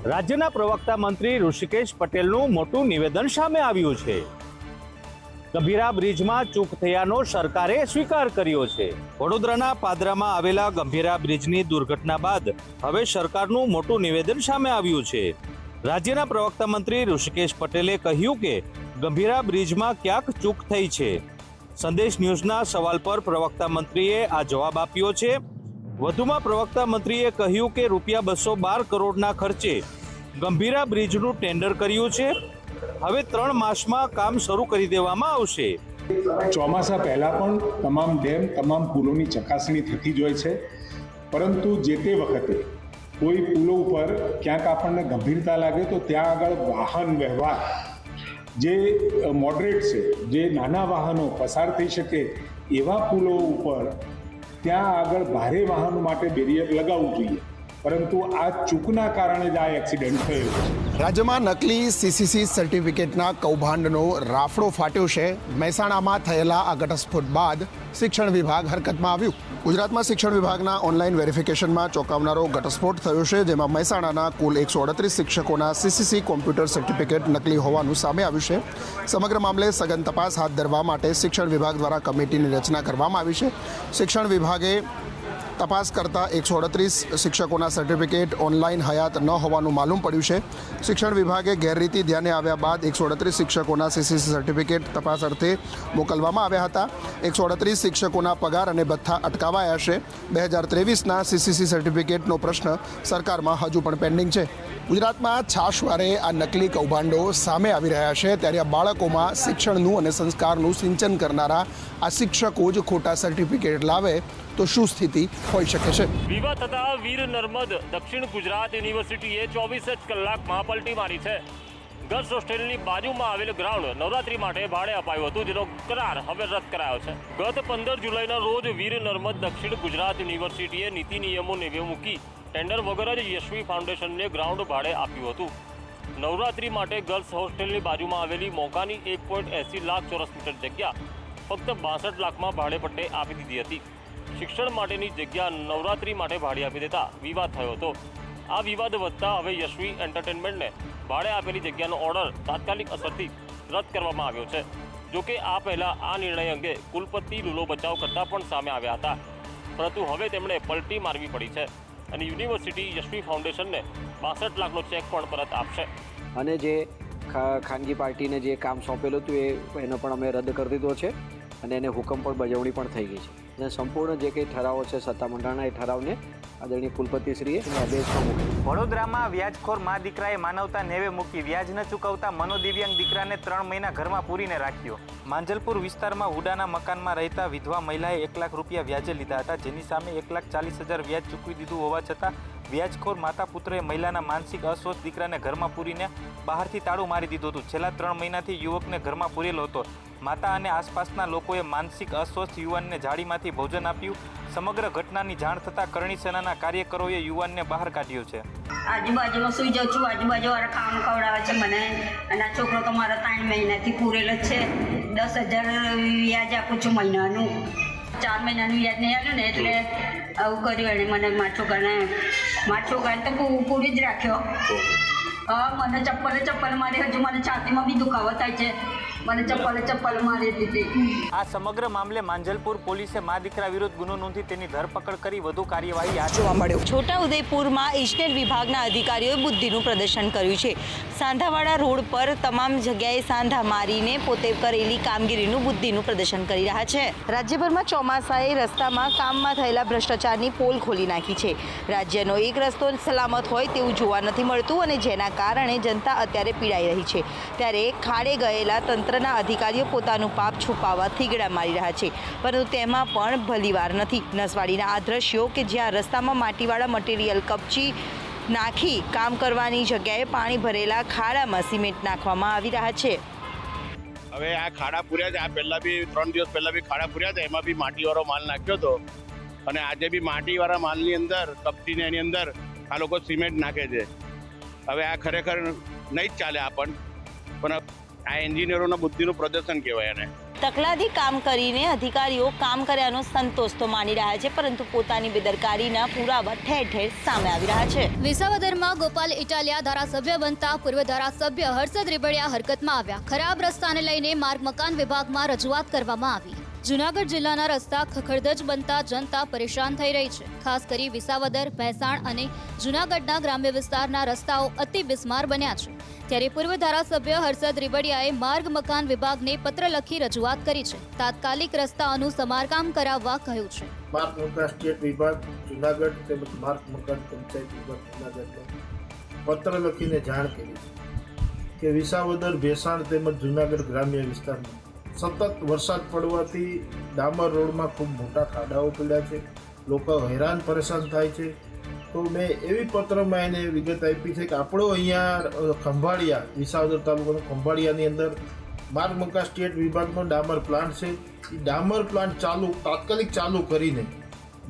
રાજ્યના પ્રવક્તા મંત્રી ઋષિકેશ પટેલનું મોટું નિવેદન સામે આવ્યું છે। ગંભીરા બ્રિજમાં ચૂક થયાનો સરકારે સ્વીકાર કર્યો છે। વડોદરાના પાદરામાં આવેલા ગંભીરા બ્રિજની દુર્ઘટના બાદ હવે સરકારનું મોટું નિવેદન સામે આવ્યું છે। રાજ્યના પ્રવક્તા મંત્રી ઋષિકેશ પટેલે કહ્યું કે ગંભીરા બ્રિજમાં ક્યાંક ચૂક થઈ છે। સંદેશ ન્યૂઝના સવાલ પર પ્રવક્તા મંત્રીએ આ જવાબ આપ્યો છે। વધુમાં પ્રવક્તા મંત્રીએ કહ્યું કે ₹212 કરોડના ખર્ચે ગંભીરા બ્રિજનું ટેન્ડર કર્યું છે। હવે 3 માસમાં કામ શરૂ કરી દેવામાં આવશે। ચોમાસા પહેલા પણ તમામ ડેમ તમામ પુલોની ચકાસણી થતી જ હોય છે, પરંતુ જે તે વખતે કોઈ પુલો ઉપર ક્યાંક આપણને ગંભીરતા લાગે તો ત્યાં આગળ વાહન વ્યવહાર જે મોડરેટ છે, જે નાના વાહનો પસાર થઈ શકે એવા પુલો ઉપર ત્યાં આગળ ભારે વાહનો માટે બેરિયર લગાવવું જોઈએ, પરંતુ આ ચૂકના કારણે જ આ એક્સિડન્ટ થયો છે। રાજ્યમાં નકલી સીસીસી સર્ટિફિકેટના કૌભાંડનો રાફડો ફાટ્યો છે। મહેસાણામાં થયેલા આ ઘટસ્ફોટ બાદ શિક્ષણ વિભાગ હરકતમાં આવ્યું। ગુજરાતમાં શિક્ષણ વિભાગના ઓનલાઈન વેરિફિકેશનમાં ચોંકાવનારો ઘટસ્ફોટ થયો છે, જેમાં મહેસાણાના કુલ 138 શિક્ષકોના સીસીસી કોમ્પ્યુટર સર્ટિફિકેટ નકલી હોવાનું સામે આવ્યું છે। સમગ્ર મામલે સઘન તપાસ હાથ ધરવા માટે શિક્ષણ વિભાગ દ્વારા કમિટીની રચના કરવામાં આવી છે। શિક્ષણ વિભાગે તપાસ કરતા 138 શિક્ષકોના સર્ટિફિકેટ ઓનલાઈન હયાત ન હોવાનું માલુમ પડ્યું છે। શિક્ષણ વિભાગે ગેરરીતિ ધ્યાને આવ્યા બાદ 138 શિક્ષકોના સીસીસી સર્ટિફિકેટ તપાસ અર્થે મોકલવામાં આવ્યા હતા। 138 શિક્ષકોના પગાર અને ભથ્થા અટકાવાયા છે। 2023ના સીસીસી સર્ટિફિકેટનો પ્રશ્ન સરકારમાં હજુ પણ પેન્ડિંગ છે। ગુજરાતમાં છાશવારે આ નકલી કૌભાંડો સામે આવી રહ્યા છે, ત્યારે આ બાળકોમાં શિક્ષણનું અને સંસ્કારનું સિંચન કરનારા આ શિક્ષકો જ ખોટા સર્ટિફિકેટ લાવે તો શું સ્થિતિ હોઈ શકે છે? વિવાદ થતા વીર નર્મદ દક્ષિણ ગુજરાત યુનિવર્સિટીએ 24 જ કલાકમાં પલટી મારી છે। ગર્લ્સ હોસ્ટેલની બાજુમાં આવેલ ગ્રાઉન્ડ નવરાત્રી માટે ભાડે અપાયું હતું, જેનો કરાર હવે રદ કરાયો છે। ગત 15 જુલાઈના રોજ વીર નર્મદ દક્ષિણ ગુજરાત યુનિવર્સિટીએ નીતિ નિયમો નેવે મૂકી ટેન્ડર વગર જ યશવી ફાઉન્ડેશનને ગ્રાઉન્ડ ભાડે આપ્યું હતું। નવરાત્રી માટે ગર્લ્સ હોસ્ટેલની બાજુમાં આવેલી મોકાની 1.80 લાખ ચોરસ મીટર જગ્યા ફક્ત 62 લાખમાં ભાડે પટ્ટે આપી દીધી હતી। શિક્ષણ માટેની જગ્યા નવરાત્રી માટે ભાડે આપી દેતા વિવાદ થયો હતો। આ વિવાદ વધતા હવે યશવી એન્ટરટેનમેન્ટને ભાડે આપેલી જગ્યાનો ઓર્ડર તાત્કાલિક અસરથી રદ કરવામાં આવ્યો છે। જોકે આ પહેલા આ નિર્ણય અંગે કુલપતિ લૂલો બચાવ કરતા પણ સામે આવ્યા હતા, પરંતુ હવે તેમણે પલટી મારવી પડી છે અને યુનિવર્સિટી યશવી ફાઉન્ડેશનને 62 લાખનો ચેક પણ પરત આપશે। અને જે ખાનગી પાર્ટીને જે કામ સોંપેલું હતું એનો પણ અમે રદ કરી દીધો છે અને એને હુકમ પણ બજવણી પણ થઈ ગઈ છે અને સંપૂર્ણ જે કંઈ ઠરાવો છે સત્તામંડળના એ ઠરાવને આદરણીય કુલપતિશ્રીએ આદેશમાં મૂક્યો। વડોદરામાં વ્યાજખોર મા દીકરાએ માનવતા નેવે મૂકી વ્યાજ ન ચૂકવતા મનોદિવ્યાંગ દીકરાને 3 મહિના ઘરમાં પૂરીને રાખ્યો। માંજલપુર વિસ્તારમાં હુડાના મકાનમાં રહેતા વિધવા મહિલાએ 1 લાખ રૂપિયા વ્યાજે લીધા હતા, જેની સામે 1,40,000 વ્યાજ ચૂકવી દીધું હોવા છતાં વ્યાજખોર માતા પુત્રએ મહિલાના માનસિક અસ્વસ્થ દીકરાને ઘરમાં પૂરીને બહારથી તાળું મારી દીધું હતું। છેલ્લા 3 મહિનાથી યુવકને ઘરમાં પૂરેલો હતો। માતા અને આસપાસના લોકોએ માનસિક અસ્વસ્થ યુવાનને જાળીમાંથી ભોજન આપ્યું। સમગ્ર ઘટનાની જાણ થતાં કરણી સેનાના કાર્યકરોએ યુવાનને બહાર કાઢ્યો છે। આજુબાજુમાં સુઈ જાઉં છું, આજુબાજુવાળા કામ કવડાવે છે મને, અને આ છોકરો તો મારા 3 મહિનાથી પૂરેલો જ છે। 10,000 વ્યાજ આપું છું મહિનાનું, 4 મહિનાનું વ્યાજ નહીં આવ્યું ને એટલે આવું કર્યું એને મને। મારા છોકરાને તો પૂરી જ રાખ્યો। હા, મને ચપ્પલ મારી, હજુ મને છાતીમાં બી દુખાવો થાય છે, મને ચપ્પલ મારી દીધી। આ સમગ્ર મામલે માંજલપુર પોલીસે મા દીકરા વિરુદ્ધ ગુનો નોંધી તેની ધરપકડ કરી વધુ કાર્યવાહી હાથ જોવા મળ્યો। છોટાઉદેપુરમાં ઇજનેર વિભાગના અધિકારીઓએ બુદ્ધિનું પ્રદર્શન કર્યું છે। સાંધાવાડા રોડ પર તમામ જગ્યાએ સાંધા મારીને પોતે કરેલી કામગીરીનું બુદ્ધિનું પ્રદર્શન કરી રહ્યા છે। રાજ્યભરમાં ચોમાસાએ રસ્તામાં કામમાં થયેલા ભ્રષ્ટાચારની પોલ ખોલી નાખી છે। રાજ્યનો એક રસ્તો સલામત હોય તેવું જોવા નથી મળતું અને જેના કારણે જનતા અત્યારે પીડાઈ રહી છે। ત્યારે ખાડે ગયેલા તંત્રના અધિકારીઓ પોતાનું પાપ છુપાવવા થીગડા મારી રહ્યા છે, પરંતુ તેમાં પણ ભલીવાર નથી। નસવાડીના આ દ્રશ્યો કે જ્યાં રસ્તામાં માટીવાળા મટીરિયલ કપચી નાખી કામ કરવાની જગ્યાએ પાણી ભરેલા ખાડામાં સિમેન્ટ નાખવામાં આવી રહ્યા છે। હવે આ ખાડા પૂર્યા છે, આ પહેલાં બી 3 દિવસ પહેલાં બી ખાડા પૂર્યા હતા, એમાં બી માટીવાળો માલ નાખ્યો હતો અને આજે બી માટીવાળા માલની અંદર કપચીને એની અંદર આ લોકો સિમેન્ટ નાખે છે। હવે આ ખરેખર નહીં જ ચાલે પણ આ એન્જિનિયરોના બુદ્ધિનું પ્રદર્શન કહેવાય એને। તકલાદી કામ કરીને અધિકારીઓ કામ કર્યાનો સંતોષ તો માની રહ્યા છે, પરંતુ પોતાની બેદરકારીના પુરાવા ઠેર ઠેર સામે આવી રહ્યા છે. વિસાવદરમાં ગોપાલ ઇટાલિયા ધારાસભ્ય બનતા પૂર્વ ધારાસભ્ય હર્ષદ રીબડિયા હરકતમાં આવ્યા. ખરાબ રસ્તાને લઈને માર્ગ મકાન વિભાગમાં રજૂઆત કરવામાં આવી. જૂનાગઢ જિલ્લાના રસ્તા ખખડધજ બનતા જનતા પરેશાન થઈ રહી છે. ખાસ કરી વિસાવદર, ભેંસાણ અને જૂનાગઢના ગ્રામ્ય વિસ્તારના રસ્તાઓ અતિ બિસ્માર બન્યા છે. ત્યારે પૂર્વ ધારાસભ્ય હર્ષદ રીબડિયાએ માર્ગ મકાન વિભાગને પત્ર લખી રજૂઆત કરી છે. તાત્કાલિક રસ્તાઓનું સમારકામ કરાવવા કહ્યું છે. માર્ગ મકાન સ્ટેટ વિભાગ જૂનાગઢ તેમજ માર્ગ મકાન પંચાયત વિભાગ જૂનાગઢને પત્ર લખીને જાણ કરી છે કે વિસાવદર, ભેંસાણ તેમજ જૂનાગઢ ગ્રામ્ય વિસ્તારમાં સતત વરસાદ પડવાથી ડામર રોડમાં ખૂબ મોટા ખાડાઓ પડ્યા છે. લોકો હેરાન પરેશાન થાય છે. તો મેં એવી પત્રમાં એને વિગત આપી છે કે આપણો અહીંયા ખંભાળિયા, વિસાવદર તાલુકાનો ખંભાળિયાની અંદર માર્ગ મકાન સ્ટેટ વિભાગનો ડામર પ્લાન્ટ છે. એ ડામર પ્લાન્ટ તાત્કાલિક ચાલુ કરીને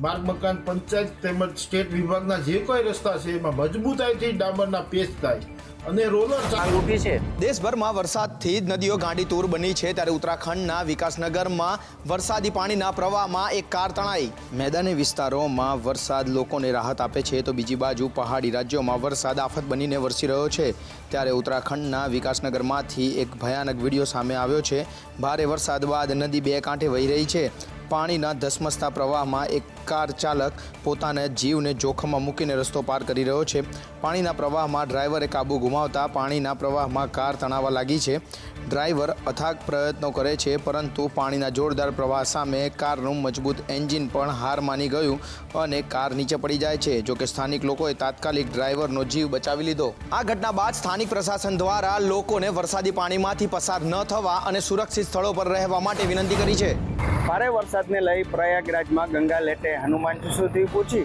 માર્ગ મકાન પંચાયત તેમજ સ્ટેટ વિભાગના જે કોઈ રસ્તા છે એમાં મજબૂતાઈથી ડામરના પેચ થાય અને રોલર ચાલુ છે. દેશભરમાં વરસાદથી જ નદીઓ ગાંડીતૂર બની છે, ત્યારે ઉત્તરાખંડના વિકાસનગરમાં વરસાદી પાણીના પ્રવાહમાં એક કાર તણાઈ. મેદાની વિસ્તારોમાં વરસાદ લોકોને રાહત આપે છે, તો બીજી બાજુ પહાડી રાજ્યોમાં વરસાદ આફત બનીને વરસી રહ્યો છે. ત્યારે ઉત્તરાખંડના વિકાસનગરમાંથી એક ભયાનક વિડીયો સામે આવ્યો છે. ભારે વરસાદ બાદ નદી બે કાંઠે વહી રહી છે. પાણીના ધસમસતા પ્રવાહમાં એક કાર ચાલક પોતાના જીવને જોખમમાં મૂકીને રસ્તો પાર કરી રહ્યો છે. પાણીના પ્રવાહમાં ડ્રાઈવરે કાબુ ગુમાવતા પાણીના પ્રવાહમાં કાર તણાવવા લાગી છે. ડ્રાઈવર અથાગ પ્રયત્નો કરે છે, પરંતુ પાણીના જોરદાર પ્રવાહ સામે કારનું મજબૂત એન્જિન પણ હાર માની ગયું અને કાર નીચે પડી જાય છે. જોકે સ્થાનિક લોકોએ તાત્કાલિક ડ્રાઈવરનો જીવ બચાવી લીધો. આ ઘટના બાદ સ્થાનિક પ્રશાસન દ્વારા લોકોને વરસાદી પાણીમાંથી પસાર ન થવા અને સુરક્ષિત સ્થળો પર રહેવા માટે વિનંતી કરી છે. ભારે વરસાદને લઈ પ્રયાગરાજમાં ગંગા લેટે હનુમાનજી સુધી પહોંચી,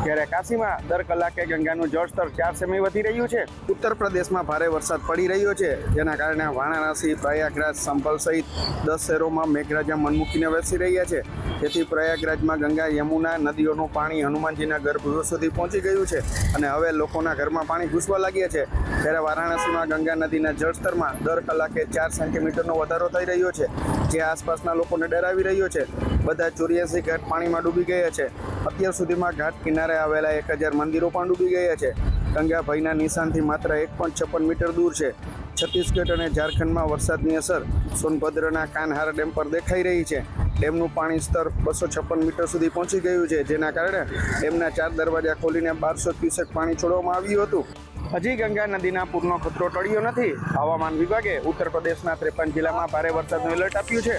ત્યારે કાશીમાં દર કલાકે ગંગાનું જળસ્તર 4 સેમી વધી રહ્યું છે. ઉત્તર પ્રદેશમાં ભારે વરસાદ પડી રહ્યો છે, જેના કારણે વારાણસી, પ્રયાગરાજ, સંભલ સહિત 10 શહેરોમાં મેઘરાજા મન મૂકીને વરસી રહ્યા છે. જેથી પ્રયાગરાજમાં ગંગા, યમુના નદીઓનું પાણી હનુમાનજીના ગર્ભગૃહ સુધી પહોંચી ગયું છે અને હવે લોકોના ઘરમાં પાણી ઘૂસવા લાગ્યા છે. ત્યારે વારાણસીમાં ગંગા નદીના જળસ્તરમાં દર કલાકે 4 સેન્ટીમીટરનો વધારો થઈ રહ્યો છે, જે આસપાસના લોકોને ડરાવી રહ્યો છે. બધા 84 ઘાટ પાણીમાં ડૂબી ગયા છે. અત્યાર સુધીમાં ઘાટ કિનારે આવેલા 1000 મંદિરો પણ ડૂબી ગયા છે. ગંગા ભયના નિશાનથી માત્ર 1.56 મીટર દૂર છે. છત્તીસગઢ અને ઝારખંડમાં વરસાદની અસર સોનભદ્રના કાનહાર ડેમ પર દેખાઈ રહી છે. ડેમનું પાણી સ્તર 256 મીટર સુધી પહોંચી ગયું છે, જેના કારણે ડેમના 4 દરવાજા ખોલીને 1200 ક્યુસેક પાણી છોડવામાં આવ્યું હતું. હજી ગંગા નદીના પૂરનો ખતરો ટળ્યો નથી. હવામાન વિભાગે ઉત્તર પ્રદેશના 53 જિલ્લામાં ભારે વરસાદનું એલર્ટ આપ્યું છે.